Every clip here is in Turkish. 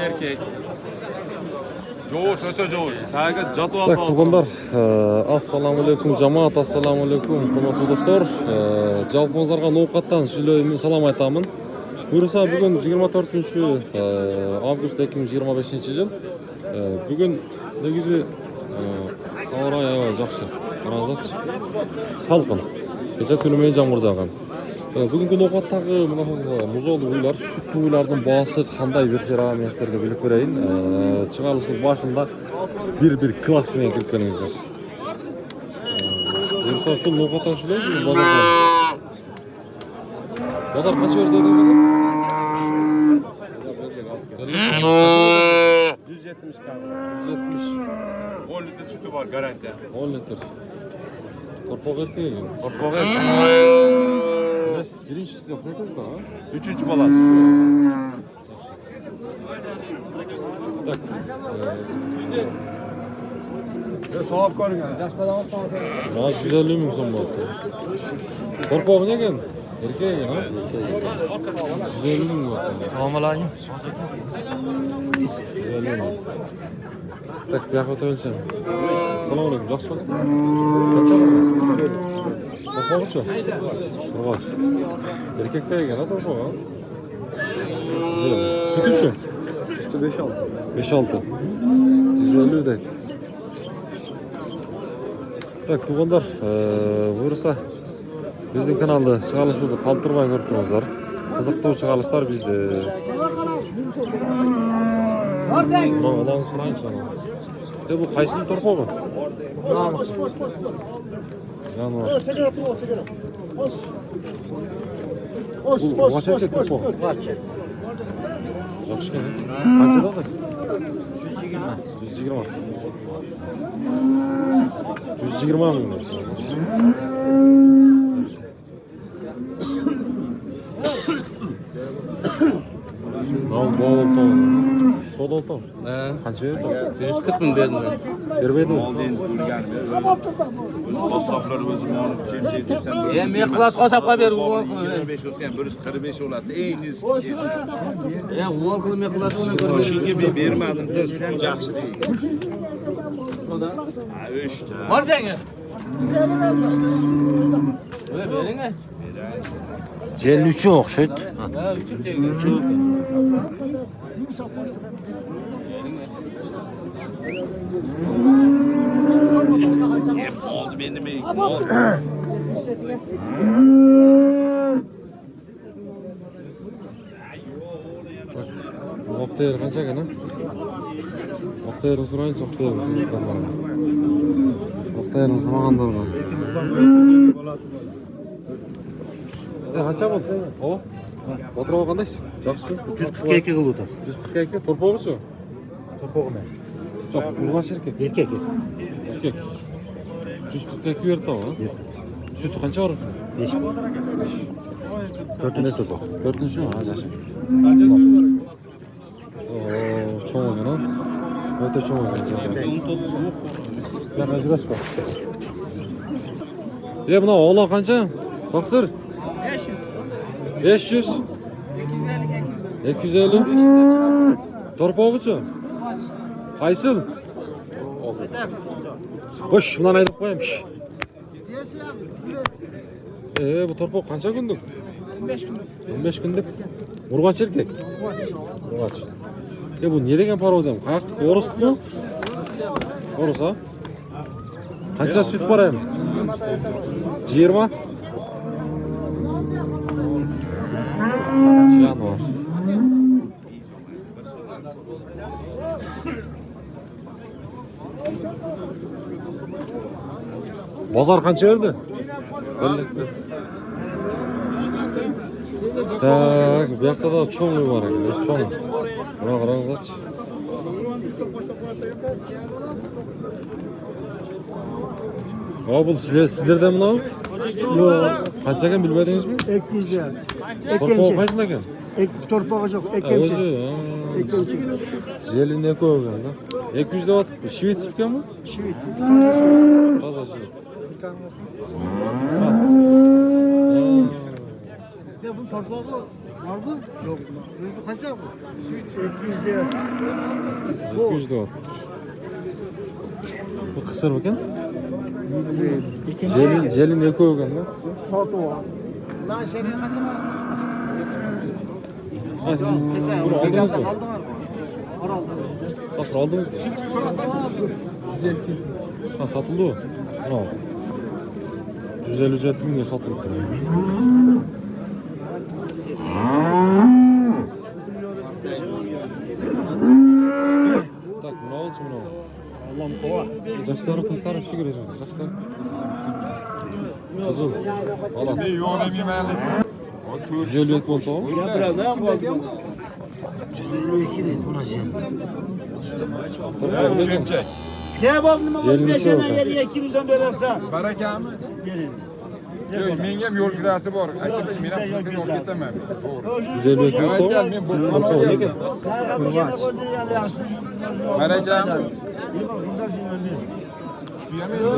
erkek. Joğuş, öte joğuş. Taga jatı Так, туғандар, ассаламалейкум жамаат, ассаламалейкум құрметті достар. Жалпыңыздарға ноқаттан салам айтамын. Бұйырса бүгін 24 август 2025 жыл. Бүгін негізі ауа райы жақсы. Қараңыздаршы. Салқын. Кеше түнімен жаңбыр жауған. Бүгінгі ноқаттағы мұзолы үйлер, сүтті үйлердің бағасы қандай берсе аға мен сіздерге біліп берейін. Шығарылысының башында bir klasмен келіп келіңіздер. Бұйырса шул ноқаттан сөйлейді базардан. Bozar kaç verdi dediniz aga? 170 kaldı. 170. 10 litre sütü var garanti. 10 litre. Torpak erkeğe gelin. Torpak erkeğe. Siz birinci siz yapmadınız da ha? Üçüncü balans. Tak. Soğuk koyun yani. Bana 150 mi son baktı? Torpak ne gelin? Erkeğe gelin ha? 150 mi baktı? Tamam alayım. 150 mi? Tak bir hafta ölçem. Selamun aleyküm. Жақсы bakın. Kaç aldın? Torpak uçu? Turgaz. Erkekte gelin ha torpak ha? Güzel. Süt uçu? Sütü 5-6. 5-6. 150 ödeydi. Так, туғандар, бұйырса біздің каналды шығарылышымызды қалдырмай көріп тұрыңыздар. Қызықты шығарылыстар бізде. Мынау алаңын сұрайыншы ана. Бұл қайсының торпағы? Жануар. Бұл қанша еркек торпағы? Жақсы екен. Қаншадан аласыз? 120. 120 мың. Мынау бауыл тау. Сол тау. Қанша еді? 140 bin verdim ben. Бербеді ме? Kasapları özüm onu çemçeytirsen. Men qilas qasabqa ber. 25 olsa yani 145 olası. En iyisi. 10 qilib men qilas uni ko'rib. Şunga bir bermadim da sütü yaxshi değil. Oda. Ha 3 ta. Bor denge. Bering mi? Jelli uchun o'xshaydi. Ha, 3 tenge. 3. Hep oldu benim iyi. Oldu. Oqtayır qancha ekan ha? Oqtayirni so'rayinchi, Oqtayirni qiziqqanlar. Oqtayirni so'raganlar bor. Qancha bo'ldi? O? O'tirib olgandaysiz? Yaxshimi? 142 kıldı. 142 torpog'ichi? Torpağım ben. Yo'q, urg'och erkak. Erkek. Erkak. 142 berdi ha? Süt qancha bor shunda? 5. 4. torpaq. 4-chi mi? Ha, yaxshi. Çoğun ekan ha? O'ta cho'ng ekan. Yana ajrashib qol. Buna oğlan qancha? Taqsir? 500. 250. Torpog'ichi? Qaysil? Boş, bundan aytib qo'yamish. Bu torpoq qancha kunlik? 15 günlük. 15 kunlik. Urg'och erkak. Urg'och. Bu ne degan parodiyam? Qayerda? O'rismi? O'ris ha? Qancha süt bor ham? 20. Жануар. Bozor qancha berdi? Birlikda. Tak, bu yoqda da cho'ng bor ekan, cho'ng. Buna qarangizchi. Bu sizlerden mi lan? Yok. Qancha ekan bilmadingizmi? 200 lira. Torpoq qancha ekan? Torpağı yok. Ekemçi. O'zi, Ekemçi. jelini ko'rgan da. 200 da otib, shvets ekanmi? Şivit. Toza shvets. Bir kamyası. Ha. Ya bunun torpağı Var mı? Yok. Hızı kaça bu? 200 değer. 200 de var. Bu kısır bakın. Jelin ne koyuyor lan? Saat o. Lan şeriye kaça varsa? Ha siz bunu aldınız mı? Aldım. Nasıl aldınız mı? Ha satıldı o. Bravo. 150 bin lira satıldı. Так, bunu al şimdi al. Allah'ım kova. Yaşları kızları şu göreceğiz. Yaşlar. Kızıl. Valla. 150 et oldu o. Ya biraz daha mı oldu? 152'deyiz buna şey. Çek. Kebabını Jelini beşene çok. geliyor 200'den verersen. Baraka mı? Yok, mengem yol kirası var. Aytib, men ham sizga yol ketaman. To'g'ri. 150 et oldu o. Baraka, men bu Olsa o ne ki? Baraka mı?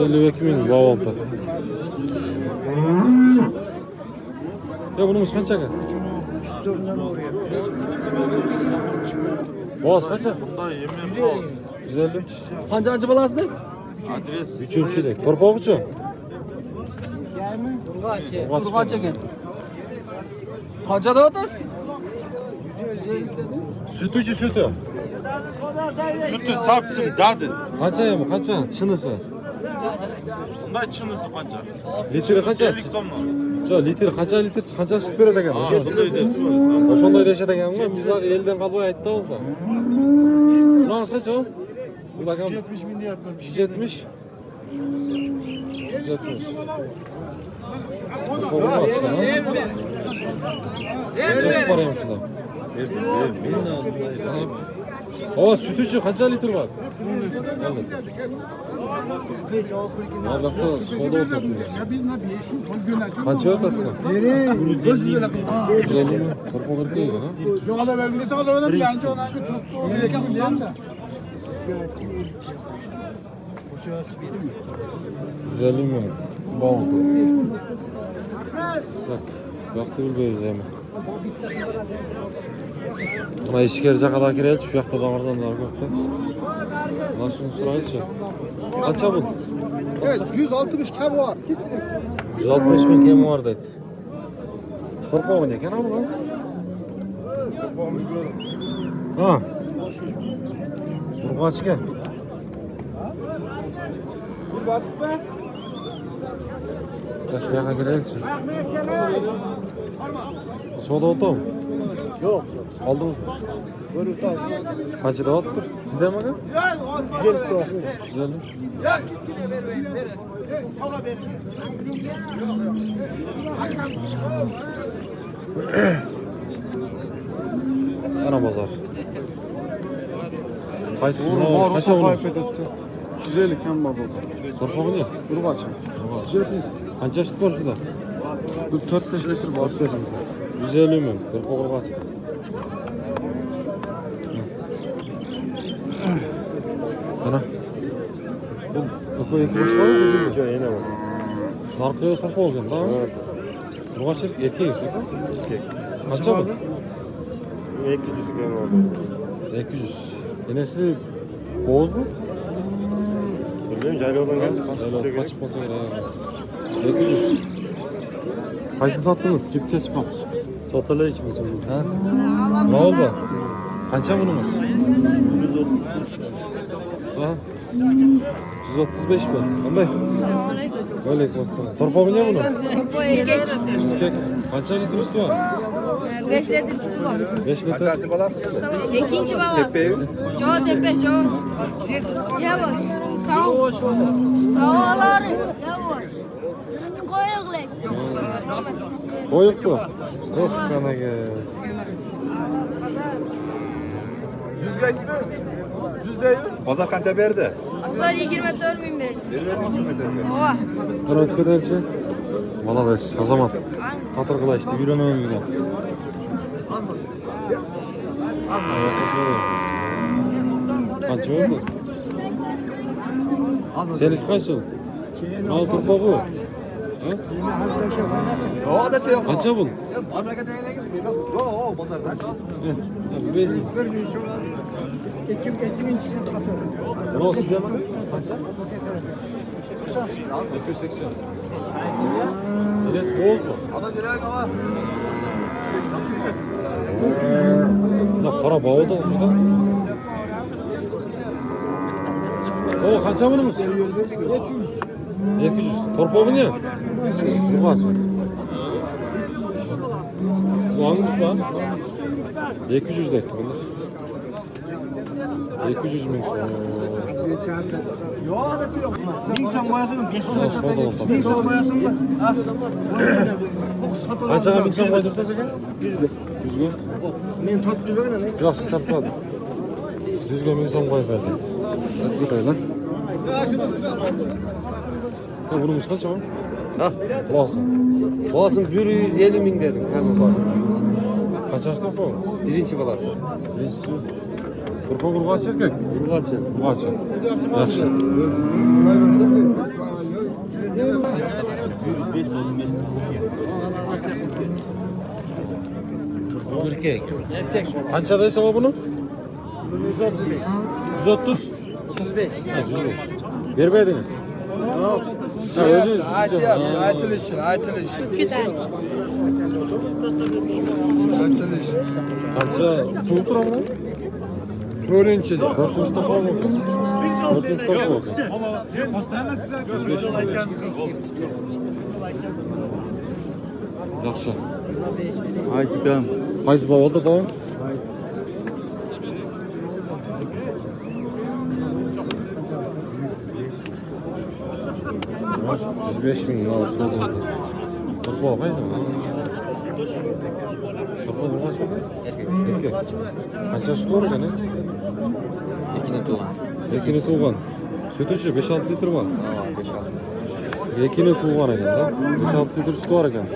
152 bin vav tat. Ya bunun kaç aga? 4'den oraya. Boğaz kaç aga? 150. Kancı balasınız? Üçüncüde. Torpağı uçu. Kurbağa çekin. Kaça da otasın? Sütü içi sütü. Sütü sapsın dadın. Kaça ya bu kaça? Çınısı. Bunday çınısı kanca. Litre kaça? 50 somla. Şu litre kaça süt beredi ekan. Şunday de. Oşondoy deşet ekanmi bizlar elden kalbay ayttabız da. Bunlar kaça o? Bu da 70 bin diye yapmam. 170. 170. Olmaz. Çok paraymış da. O sütü şu kaça litre var? Neyse o 42'den. Abi bakta soda oturttu. Ya biz ne bir Kaça oturttu? Nereye? Özür dilerim. 150 mi? Torpa 40 değil ha? Yok da vermedi sana da öyle bir yancı ona bir tuttu. Onu yakalayan da. 150 mi? Bağlı. Bak. Baktı bilbeyiz hemen. Buna işkerce kadar gireydi. Şu yakta damardan daha kökte. Nasıl sırayıcı? Kaça bu? Evet 160 kebo var. Hiç 160 bin kemi var dedi. Torpa mı deken abi lan? Ha. Torpa açık gel. Tak bir yaka gireydi. Soda oldu mu? Yok. Aldınız mı? Görür taş. Kaçı da attır? Sizde mi lan? Güzel tuhaf. Güzel. Ana pazar. Kayısı mı? Kaça bunu? Güzel iken baba. Sorpa mı diyor? Dur açın. Kaç süt var şurada? Dur 4-5 litre var. 150 mi? Sorpa kurbağa açtı. Ana. Bu iki boş kalınca değil mi? Yine var. Narkoya torpa olgan tamam mı? Kurbağa çelik erkek. Kaça bu? 200 gram oldu. 200. Yenesi boğuz mu? Bilmiyorum caylı olan geldi. Öyle kaç olsa gerek. 200. Kaçı sattınız? Çıkça çıkmamış. Satılı ikimiz oldu. Ha? Ne oldu? Kaça bunumuz? 135. Ha? 135 mi? Ömer. Aleyküm selam. Torpa mı ne bunu? Torpa erkek. Erkek. Kaça litre üstü var? 5 litre sütü var. 5 litre. İkinci balası. Çoğu tepe çoğu. Yavaş. Sağ ol. Sağ ol. Yavaş. Koyuklek. Boyuk mu? Yok sana gel. Pazar kanca berdi? Uzar 24 bin verdi. Oha. Kırat ködelçi. Malades. Azamat. Hatır kıla işte. Yürünemem bile. Kaç oldu? Seninki kaç oldu? Al torpağı. Ha? O da şey yok. Kaça bul? Bezin. Bunu sizde mi? Kaça? 280. Enes boz mu? Da para bağı da burada. O kaça bunumuz? 200. Torpoğu ne? Bu kaç? Bu hangisi lan? 200 de bunlar. 200 bin sonra. Nisan boyasını 500 lira Nasıl oldu? Nisan boyasını mı? Ha? Kaça bin son koydurtacak ya? 100 bin. Men tatlı böyle ne? Yaxşı tapmadım. 100 bin son koy verdi. Git öyle. Ha bunumuz kaç ama? Ha? Boğazın. Boğazın 150 bin dedim. Hemen var. Kaç açtın bu? Birinci balası. Birincisi. Kurpa kaç erkek? Urgaçı. Kaç? Yaxşı. Erkek. Kaçadaysa o bunu? 135. 130. 35. Ha 105. Vermediniz. Yok. Ha özünüz. Aytilishi. Kaça tuğ tura mı? To'rtinchi. 4 topa mı? 4 topa mı? Yaxşı. Aytgan. Qaysi bavolda davom? Var. 105 bin lira oldu. Torpa qaysi? Torpa bu kaç oldu? Erkek. Kaçası doğru kan? Ekini tuğgan. Sütücü 5-6 litre var. Ekini tuğgan ekan da. 5-6 litre sütü var ekan.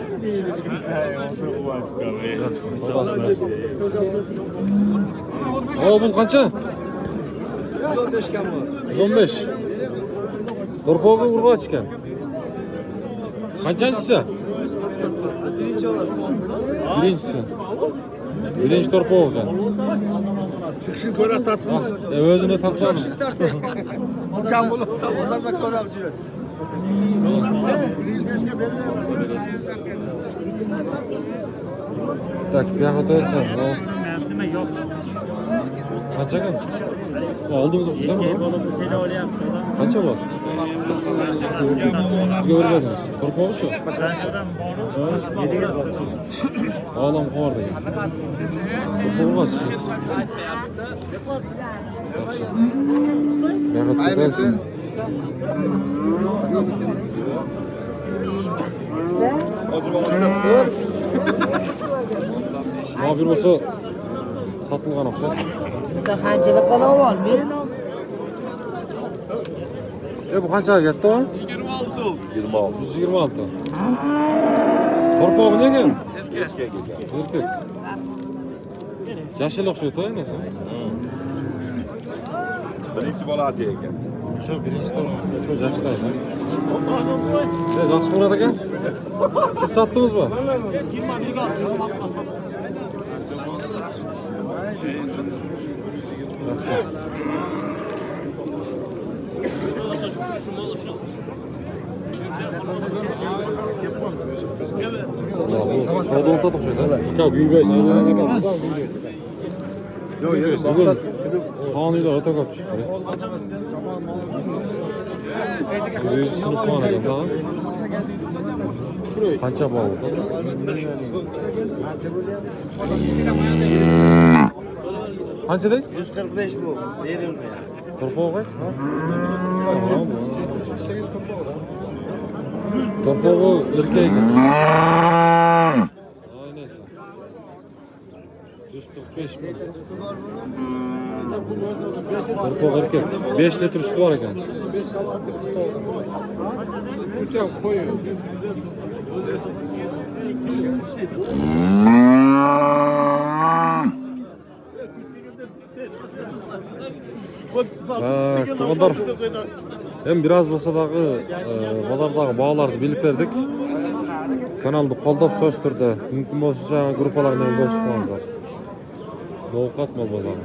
O bu kaça? 115 kam var. 115. Torpoğu urgaç ekan. Kaçancısı? Birinci olasın. Birincisi. Birinci torpoğu ekan. Çıkışın köre tatlı. Özüne tatlı. Bakan bulup da pazarda köre alacak. 105'e vermiyorlar. Tak, bir hafta ölçen. Kaça kan? Aldığımız okul değil mi? Kaça var? Siz görmediniz. Torpoğu şu. Ağlam kovarda gel. Torpoğu kaç? Bir hafta ölçen. Ama bir olsa satılgan okşar. Qanchaga qolib ol, men. Bu kaça gitti o? 26. 126. Torpoğu ne ekan? Erkek. Yaşıl okşuyor to'y nasıl? Birinci balası ekan. Şu birinci torpoğu. Şu yaştaydı. Ne yaxşı ko'radi ekan? Siz sattınız mı? Soda unutadık şöyle. Ya büyübeş. Yok yok. Sağınıyla öte kapı çıktı. Yüz sınıf var ya daha. Kança bağlı. Kaçadayız? 145 bu. Verilmiyor. Torpoğu kaç? Tamam. Torpoğu erkeğe git. Aynen. 145 mi? Torpoğu erkek. 5 litre sütü var ekan. 5-6 litre sütü olsun. Sütü koyuyor. Tuğanlar hem biraz bolsa dagı bazardagı bağlardı bilip berdik. Kanalda qo'llab so'z turdi. Mumkin bo'lsa gruppalar bilan bo'lishib qolinglar. No'qat mol bozori.